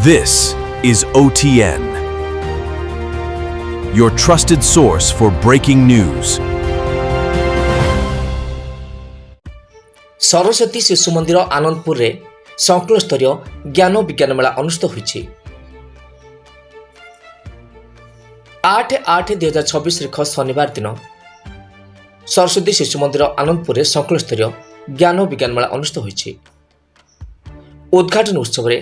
This is OTN, your trusted source for breaking news. Saraswati Shishu मंदिर आनंदपुर रे संकुल स्तरीय ज्ञान विज्ञान मेला अनुष्ठित होइछि। 8/8/2026 रेख शनिवार दिन सरस्वती शिशु मंदिर आनंदपुर रे संकुल स्तरीय ज्ञान विज्ञान मेला अनुष्ठित होइछि। उद्घाटन उत्सव रे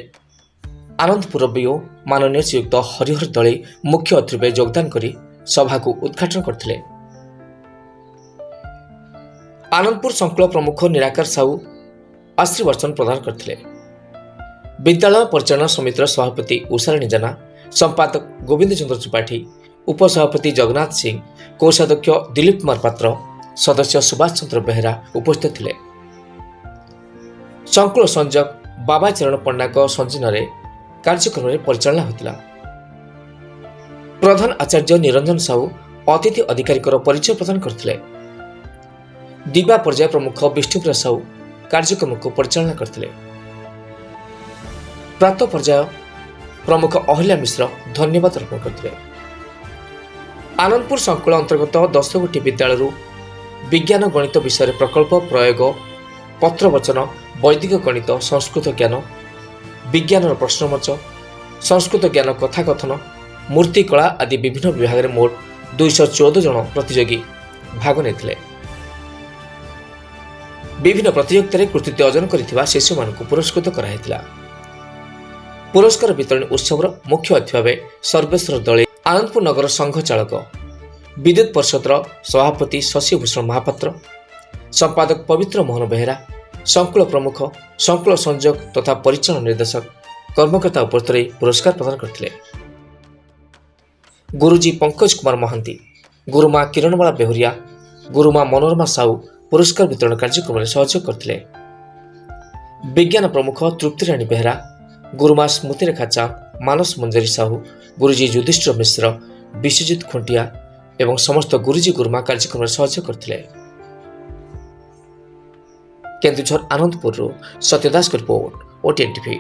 आनंदपुर बीओ माननीय श्रीयुक्त हरिहर दले मुख्य अतिथि भाବେ योगदान करी सभा को उद्घाटन करथिले। आनंदपुर संकुल प्रमुख निराकार साहू आशीर्वचन प्रदान करथिले। विद्यालय परिचालना समितिर सभापति उषाराणी जेना, संपादक गोविंद चंद्र त्रिपाठी, उपसभापति जगन्नाथ सिंह, कोषाध्यक्ष दिलीप कुमार पात्र, सदस्य सुभाष चंद्र बेहेरा उपस्थित थिले। संकुल संयोजक बाबा चरण पंडा संयोजन कार्यक्रम में परिचालना होता। प्रधान आचार्य निरंजन साहू अतिथि अधिकारी परिचय प्रदान करथिले। दिबा पर्याय प्रमुख विष्णुप्रिया साहू कार्यक्रम को परिचालना करथिले। प्रात पर्याय प्रमुख अहिल्या मिश्र धन्यवाद अर्पण करथिले। आनंदपुर संकुल अंतर्गत 10 गोटी विद्यालय विज्ञान गणित विषय प्रकल्प प्रयोग, पत्रवचन, वैदिक गणित, संस्कृत ज्ञान, विज्ञान प्रश्नमंच, संस्कृत ज्ञान कथाकथन, मूर्तिकला आदि विभिन्न विभाग में मोट 214 जन प्रतियोगी भाग नेथिले। विभिन्न प्रतियोगिता कृतित्व अर्जन करथिबा शिशु मानक पुरस्कृत कराइथिला। पुरस्कार वितरण उत्सव मुख्य अतिथि भावे सर्वेश्वर दले, आनंदपुर नगर संघ चालक, विद्युत परिषद सभापति शशिभूषण महापात्र, संपादक पवित्र मोहन बेहेरा, संकुल प्रमुख, संकुल संयोजक तथा परिचालन निर्देशक कर्मकर्ता उपस्थित पुरस्कार प्रदान करथिले। गुरुजी पंकज कुमार महांती, गुरुमा किरणबाला बेहुरिया, गुरुमा मनोरमा साहू पुरस्कार वितरण कार्यक्रम में सहयोग करथिले। विज्ञान प्रमुख तृप्तिराणी बेहेरा, गुरुमा स्मृतिरेखा चांद, मानस मंजरी साहू, गुरुजी युधिष्ठिर मिश्र, विश्वजित खुंटिया एवं समस्त गुरुजी गुरुमा कार्यक्रम में सहयोग करथिले। Keonjhar Anandpur Satyadas report, OTN TV।